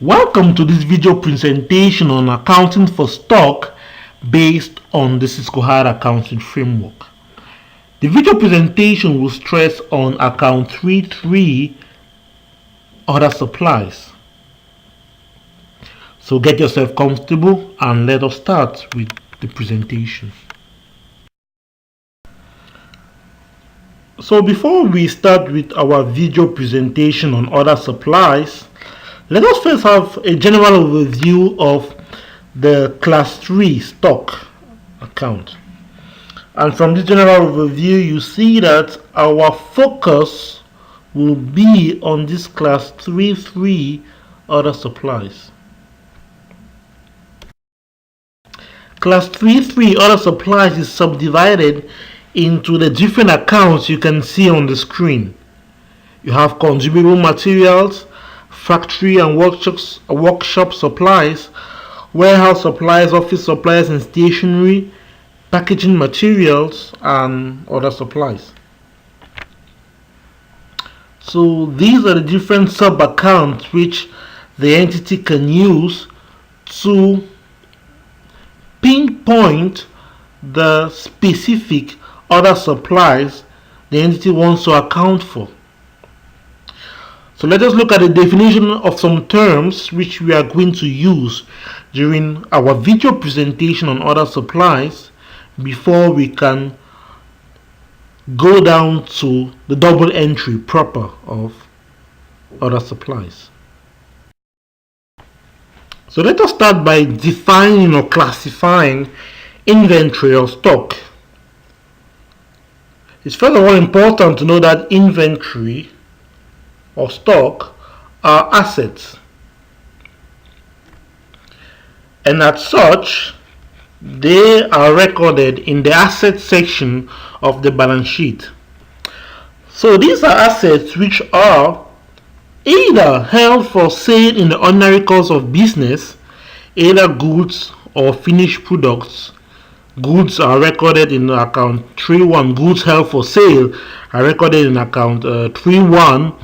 Welcome to this video presentation on accounting for stock based on the SYSCOHADA accounting framework. The video presentation will stress on account 3.3 other supplies. So get yourself comfortable and let us start with the presentation. So before we start with our video presentation on other supplies, let us first have a general overview of the class 3 stock account. And from this general overview, you see that our focus will be on this class 3.3 other supplies. Class 3.3 other supplies is subdivided into the different accounts you can see on the screen. You have consumable materials, factory and workshop supplies, warehouse supplies, office supplies and stationery, packaging materials, and other supplies. So these are the different sub-accounts which the entity can use to pinpoint the specific other supplies the entity wants to account for. So let us look at the definition of some terms which we are going to use during our video presentation on other supplies before we can go down to the double entry proper of other supplies. So let us start by defining or classifying inventory or stock. It's first of all important to know that inventory or stock are assets, and as such they are recorded in the assets section of the balance sheet. So these are assets which are either held for sale in the ordinary course of business, either goods or finished products. Goods are recorded in account 3.1. Goods held for sale are recorded in account 3.1,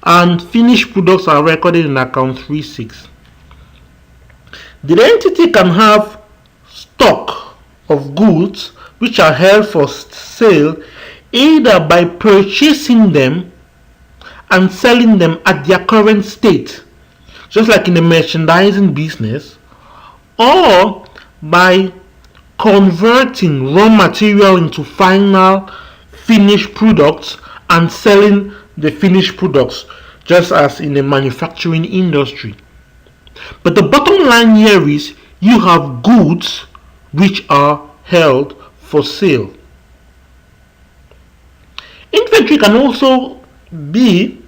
and finished products are recorded in account 3.6. The entity can have stock of goods which are held for sale either by purchasing them and selling them at their current state, just like in the merchandising business, or by converting raw material into final finished products and selling the finished products, just as in the manufacturing industry. But the bottom line here is you have goods which are held for sale. Inventory can also be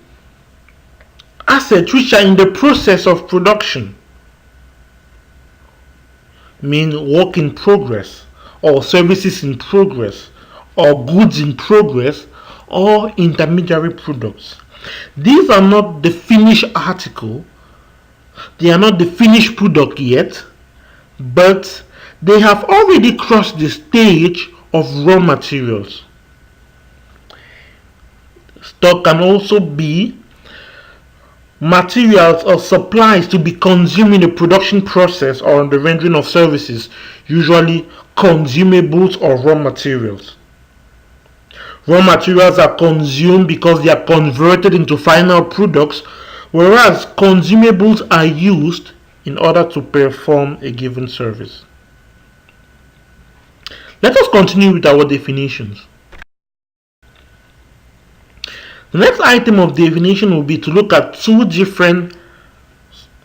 assets which are in the process of production, mean work in progress, or services in progress, or goods in progress, or intermediary products. These are not the finished article, they are not the finished product yet, but they have already crossed the stage of raw materials. Stock can also be materials or supplies to be consumed in the production process or in the rendering of services, usually consumables or raw materials. Raw materials are consumed because they are converted into final products, whereas consumables are used in order to perform a given service. Let us continue with our definitions. The next item of definition will be to look at two different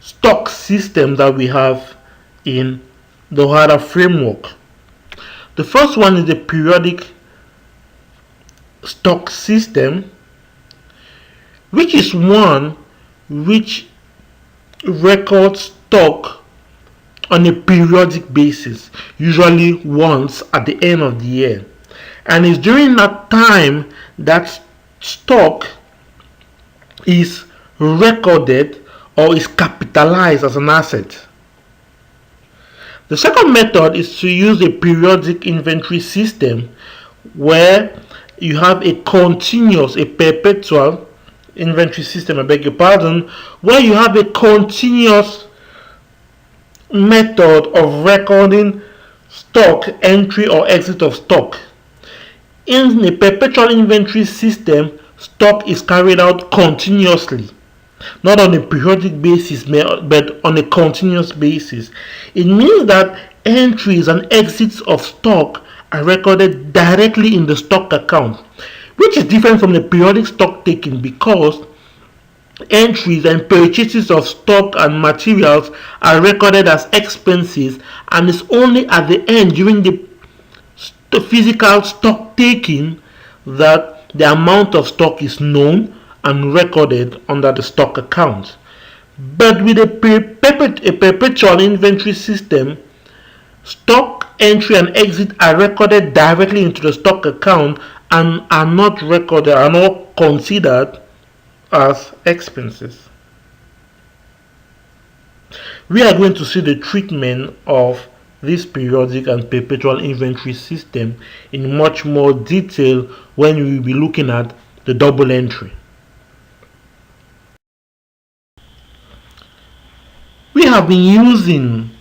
stock systems that we have in the SYSCOHADA framework. The first one is the periodic stock system, which is one which records stock on a periodic basis, usually once at the end of the year, and it's during that time that stock is recorded or is capitalized as an asset. The second method is to use a periodic inventory system where you have a continuous, a perpetual inventory system, I beg your pardon, where you have a continuous method of recording stock entry or exit of stock. In a perpetual inventory system, stock is carried out continuously, not on a periodic basis but on a continuous basis. It means that entries and exits of stock are recorded directly in the stock account, which is different from the periodic stock taking, because entries and purchases of stock and materials are recorded as expenses, and it's only at the end, during the physical stock taking, that the amount of stock is known and recorded under the stock account. But with a perpetual inventory system, stock entry and exit are recorded directly into the stock account and are not considered as expenses. We are going to see the treatment of this periodic and perpetual inventory system in much more detail when we will be looking at the double entry. We have been using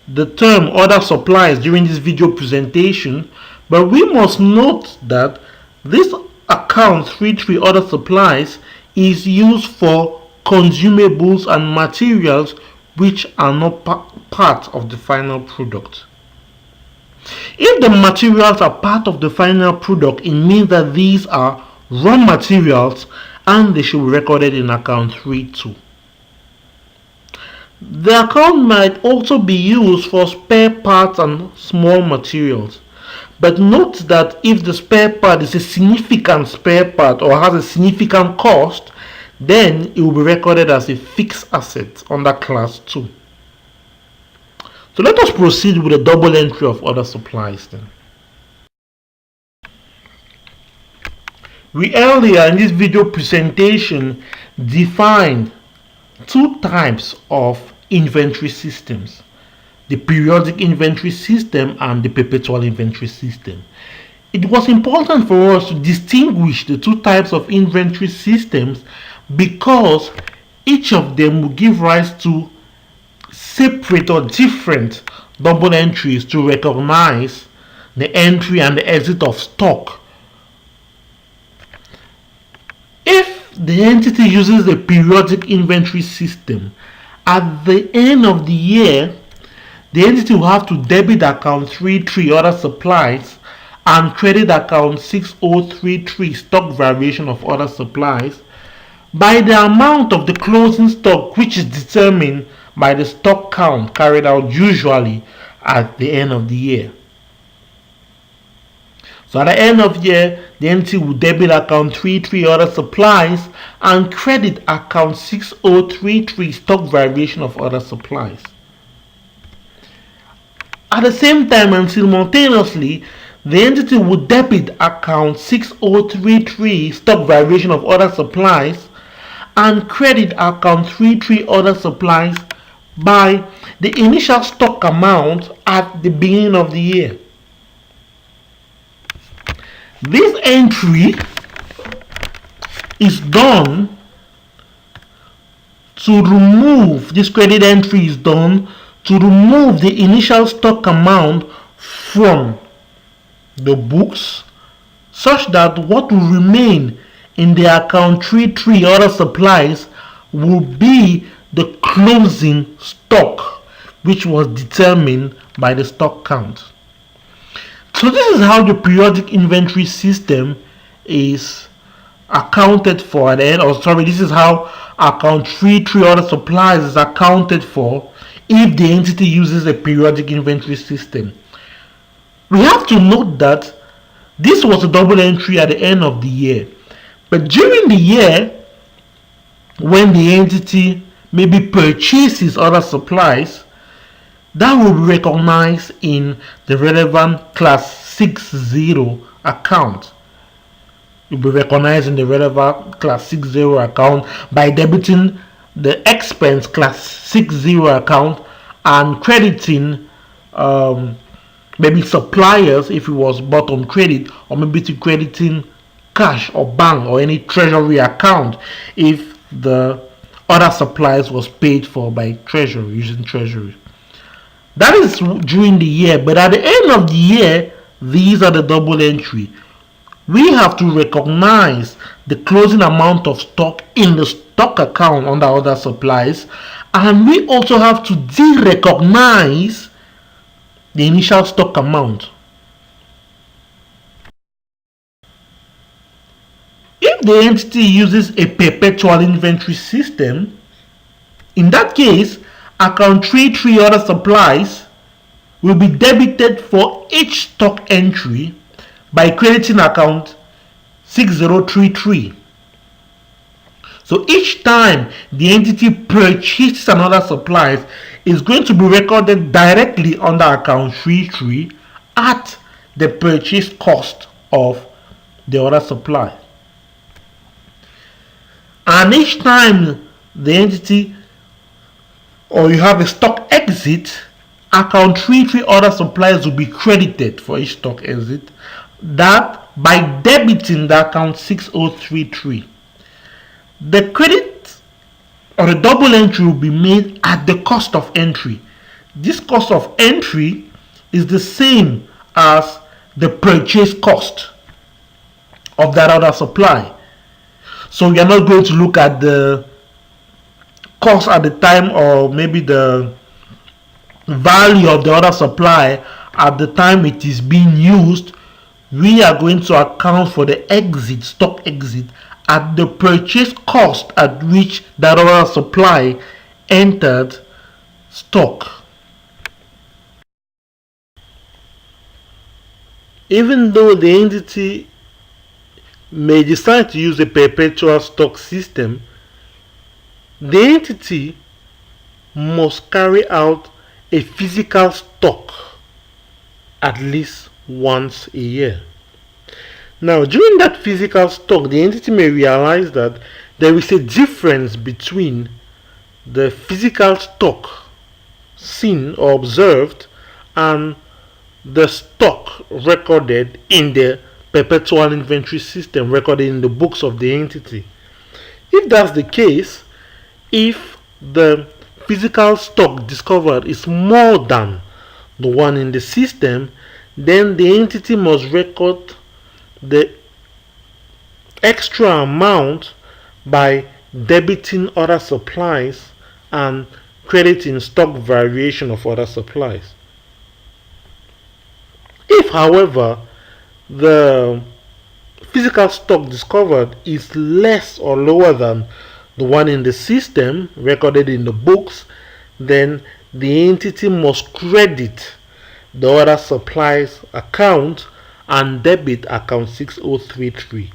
the term other supplies during this video presentation, but we must note that this account 33 other supplies is used for consumables and materials which are not part of the final product. If the materials are part of the final product, it means that these are raw materials and they should be recorded in account 3.2. The account might also be used for spare parts and small materials. But note that if the spare part is a significant spare part or has a significant cost, then it will be recorded as a fixed asset under class 2. So let us proceed with the double entry of other supplies then. We earlier in this video presentation defined two types of inventory systems: the periodic inventory system and the perpetual inventory system. It was important for us to distinguish the two types of inventory systems because each of them will give rise to separate or different double entries to recognize the entry and the exit of stock. If the entity uses the periodic inventory system, at the end of the year, the entity will have to debit account 33 other supplies and credit account 6033 stock variation of other supplies by the amount of the closing stock, which is determined by the stock count carried out usually at the end of the year. So at the end of the year, the entity will debit account 33 other supplies and credit account 6033 stock variation of other supplies. At the same time and simultaneously, the entity will debit account 6033 stock variation of other supplies and credit account 33 other supplies by the initial stock amount at the beginning of the year. This entry is done to remove, this credit entry is done to remove the initial stock amount from the books, such that what will remain in the account 33 other supplies will be the closing stock, which was determined by the stock count. So this is how the periodic inventory system is accounted for at the end, this is how account 33 other supplies is accounted for if the entity uses a periodic inventory system. We have to note that this was a double entry at the end of the year, but during the year, when the entity maybe purchases other supplies, that will be recognized in the relevant class 60 account. It will be recognized in the relevant class 60 account by debiting the expense class 60 account and crediting maybe suppliers if it was bought on credit, or maybe to crediting cash or bank or any treasury account if the other supplies was paid for by treasury, using treasury. That is during the year, but at the end of the year, these are the double entry. We have to recognize the closing amount of stock in the stock account under other supplies, and we also have to de-recognize the initial stock amount. If the entity uses a perpetual inventory system, in that case, account 33 other supplies will be debited for each stock entry by crediting account 6033. So each time the entity purchases another supplies is going to be recorded directly under account 33 at the purchase cost of the other supply. And each time the entity or you have a stock exit, account 33 other suppliers will be credited for each stock exit, that by debiting the account 6033. The credit or the double entry will be made at the cost of entry. This cost of entry is the same as the purchase cost of that other supply. So we are not going to look at the cost at the time, or maybe the value of the other supply at the time it is being used. We are going to account for the exit, stock exit, at the purchase cost at which that other supply entered stock. Even though the entity may decide to use a perpetual stock system, the entity must carry out a physical stock at least once a year. Now, during that physical stock, the entity may realize that there is a difference between the physical stock seen or observed and the stock recorded in the perpetual inventory system, recorded in the books of the entity. If that's the case, if the physical stock discovered is more than the one in the system, then the entity must record the extra amount by debiting other supplies and crediting stock variation of other supplies. If, however, the physical stock discovered is less or lower than the one in the system recorded in the books, then the entity must credit the other supplies account and debit account 6033.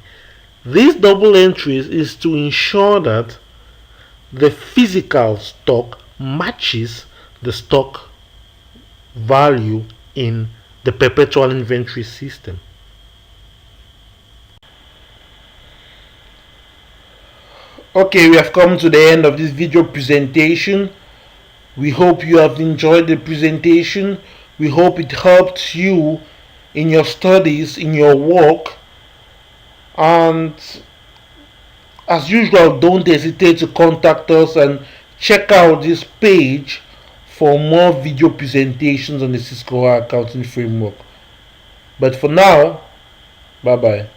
These double entries is to ensure that the physical stock matches the stock value in the perpetual inventory system. Okay, we have come to the end of this video presentation. We hope you have enjoyed the presentation. We hope it helped you in your studies, in your work. And as usual, don't hesitate to contact us and check out this page for more video presentations on the SYSCOHADA accounting framework. But for now, bye bye.